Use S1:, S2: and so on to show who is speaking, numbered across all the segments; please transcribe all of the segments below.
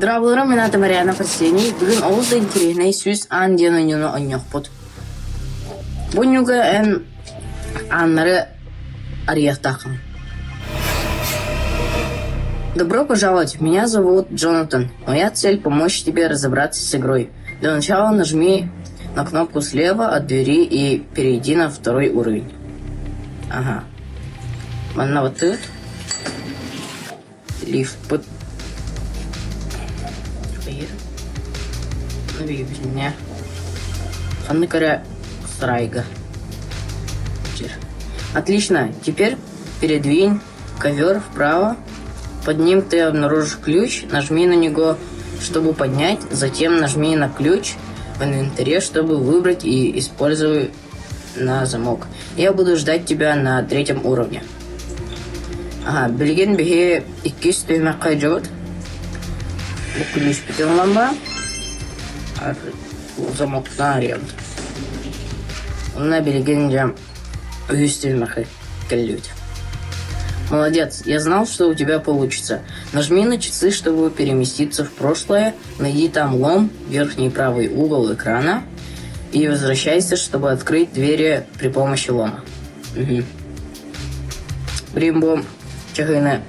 S1: Дұрағылырым мен аты Мариана Фарсени. Бүгін олызда интересный сөз ан ден ойнуны ойнақ бұд. Бұнюға ән аннары арияқтақым. Добро пожаловать, меня зовут Джонатан. Моя цель помочь тебе разобраться с игрой. Для начала нажми на кнопку слева от двери и перейди на второй уровень. Ага. Манна вот тут. Лифт под... Меня. Ханныкаря Срайга. Отлично. Теперь передвинь ковер вправо. Под ним ты обнаружишь ключ. Нажми на него, чтобы поднять. Затем нажми на ключ в инвентаре, чтобы выбрать и используй на замок. Я буду ждать тебя на 3-м уровне. Ага. Білген біге 200 түймәкқа жауд. Бұл ключ бітен ламба. Замоктан арыyorum. Онна білген жам 100 түймәкқа кәллюд. Молодец, я знал, что у тебя получится. Нажми на часы, чтобы переместиться в прошлое. Найди там лом, верхний правый угол экрана. И возвращайся, чтобы открыть двери при помощи лома. Угу. Бримбом. Чахайна.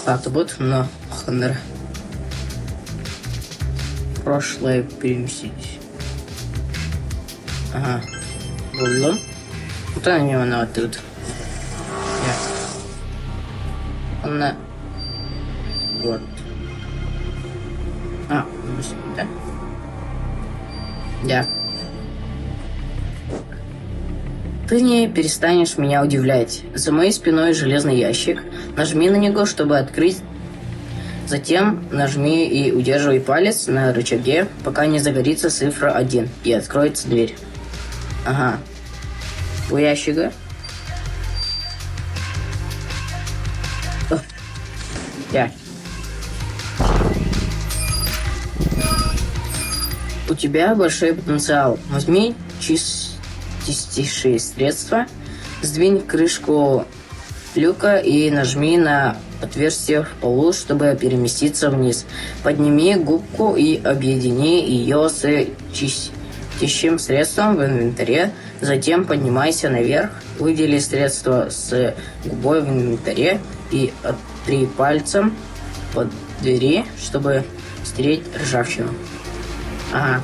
S1: Так, вот, но хандер. Прошлое переместить. Ага. Буллом. Вот она мне вона тут. Она... Вот. А, да? Да. Ты не перестанешь меня удивлять. За моей спиной железный ящик. Нажми на него, чтобы открыть. Затем нажми и удерживай палец на рычаге, пока не загорится цифра 1 и откроется дверь. Ага. У ящика. Да. У тебя большой потенциал. Возьми чистейшие средства, сдвинь крышку люка и нажми на отверстие в полу, чтобы переместиться вниз. Подними губку и объедини ее с чистящим средством в инвентаре. Затем поднимайся наверх, выдели средство с губой в инвентаре и отри пальцем под двери, чтобы стереть ржавчину. Ага.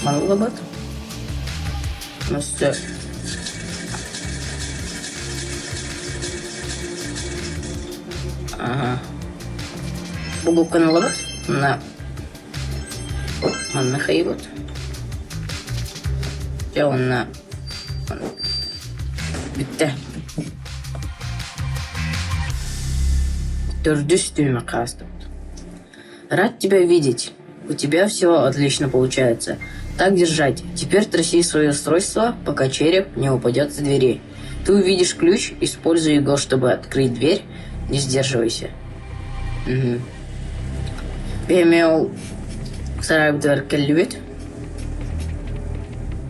S1: Манлабат. Ну все. Ага. Бугу каналабат на манна хайбат. Я он на битте. Рад тебя видеть. У тебя все отлично получается. Так держать. Теперь тряси свое устройство, пока череп не упадет с двери. Ты увидишь ключ, используй его, чтобы открыть дверь. Не сдерживайся. Угу. Бемел сарайбдер келлюбет.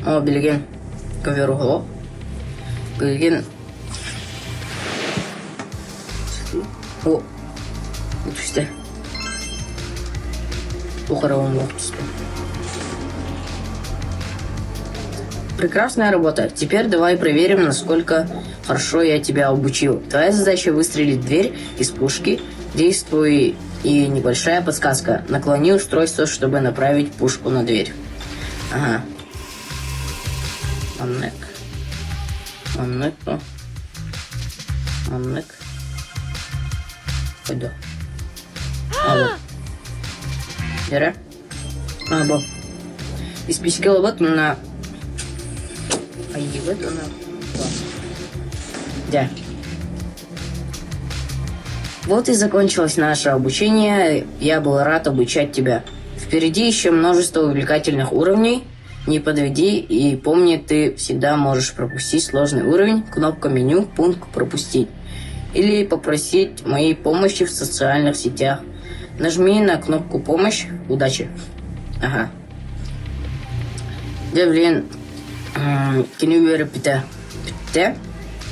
S1: О, билген ковер углов. Билген. О, вот что. Ухаровым локтем. Прекрасная работа. Теперь давай проверим, насколько хорошо я тебя обучил. Твоя задача выстрелить в дверь из пушки. Действуй и небольшая подсказка. Наклони устройство, чтобы направить пушку на дверь. Ага. Маннек. Маннек. Маннек. Пойду. Алло. Яра? Або. Из письма вот на... А и вот она. Да. Вот и закончилось наше обучение. Я был рад обучать тебя. Впереди еще множество увлекательных уровней. Не подведи и помни, ты всегда можешь пропустить сложный уровень. Кнопка меню, пункт «Пропустить». Или попросить моей помощи в социальных сетях. Нажми на кнопку «Помощь». Удачи. Ага. Девлин. Кинювер пита. Пита.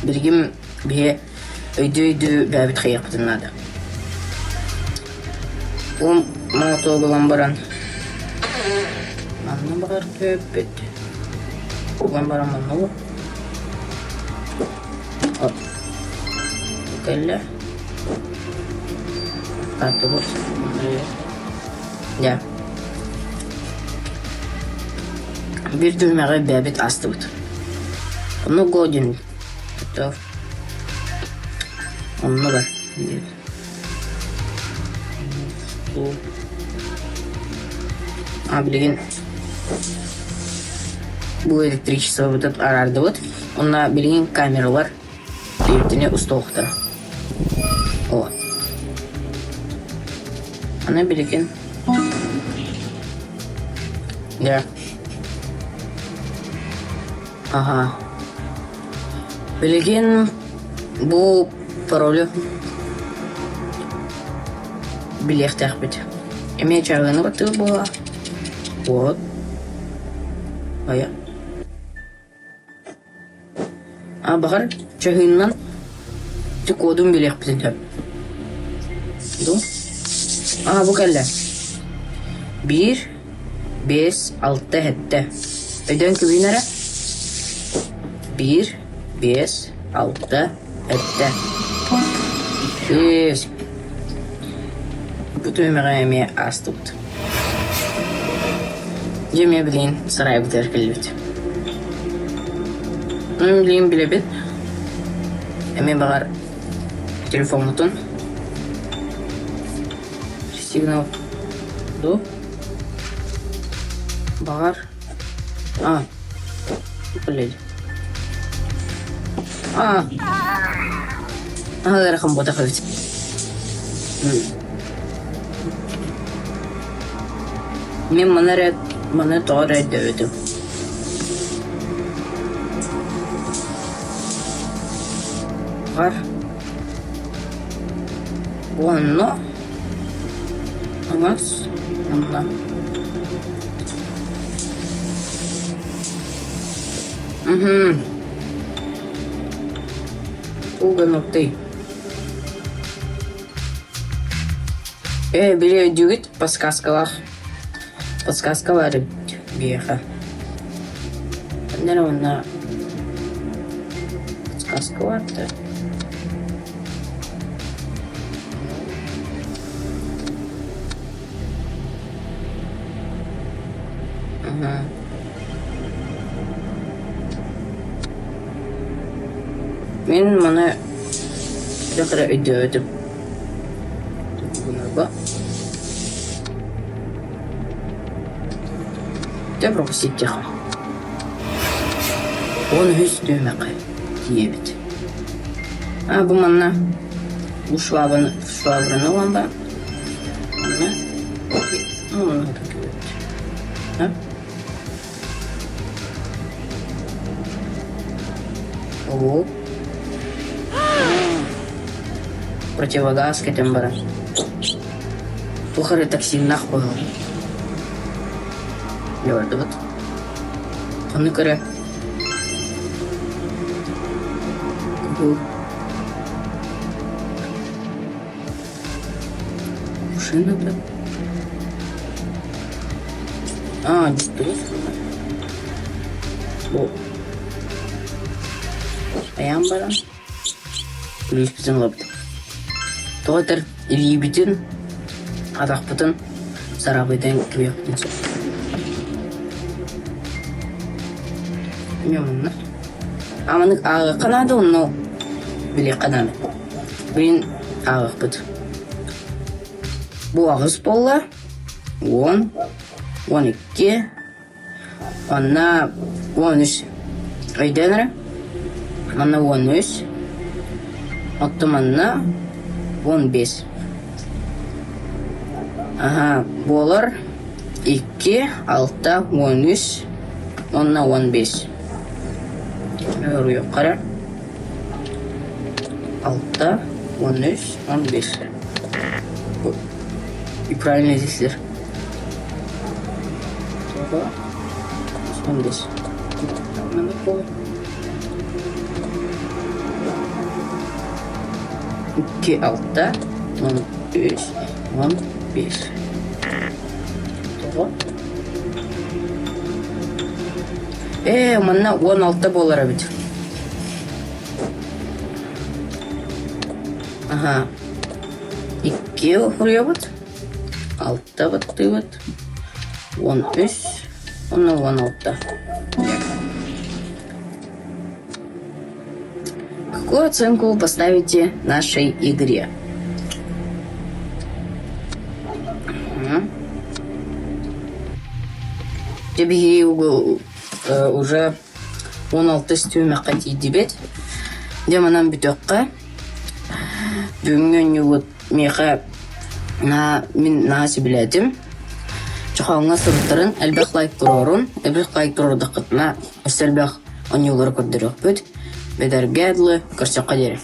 S1: Бергим бе. Өйдө бәбит хаяқ бітін надо. Ом мото булан баран. Манна багар көппет. Булан баран манна бу. Оп. Келле. Каты бу. Я. Bir düğmeye bebet astı bu. Onu godin. Tuttu. Onu da. Bu. Bilgin. Bu электричество вот этот арарды вот. Onunla bilgin kameralar. Birbirine ustalıkta. O. Ana bilgin. Ya. Ага. Bilgin bu parolü bilek takbet. Emeğe çağırını batı bu. Вот. Aya. Bakar çağırından kodum bilek bitin tabi. Du. Bu kelle. 1 5 6 7. Öden kübinere. 1 5 6 7. Bu düğmeye astı. Yemeğe bileyim saraya biter kelbet. Ben bileyim bilebet. Emeğe bakar telefon mutun. Signal. Du. Bakar. Boleh. Ada rakam botak kali. Men mana to'g'ri aytdim. Var. Bueno. Vamos. Vamos. Угонутый. Бери дюгит подсказкалах. Подсказкалары беха. Наверное, подсказкалар-то. Мен mana udah kira ide itu kenapa dia propositnya onu hiç duymak diyebit bu mana bu şuabrını olan da onu ha o противогаз к этим барам. Тухары такси нахуй. Gördü bak. Onu göre. Bu. Şunu da. Ciddi. Bu. Ayağım baram. Плюс bizim lobby. Тоотер илибитин адакпытын сарабыдан күйөктүн со. Мемна. Аманы канады онно биле кананы. Бин агыпыт. Бу агыс болла 10 12 анна 13 айденре анна 13 оттоманна 15. Болар 2, 6, 13, 15. Yok karar. 6, 13, 15. И правильно здесь. 15. Надо было. 2, 6, 13, 15. 5. Мына 16 болар бит. Ага. 2 vuruyor bud. 6 bıttı bud. 13. Onu 16. Какую оценку вы поставите нашей игре? Тебе уже 16 стюме қати дебет. Деманан бітөққа. Бүгінген югут меха мен нағасы білетім. Чухауыңа сұрыттырын әлбәқ лайк тұрорын. Әлбәқ лайк тұрорды қытына өстелбәқ он юлары көрдірі өкпөт. Бедар гадлы көрсе қадері.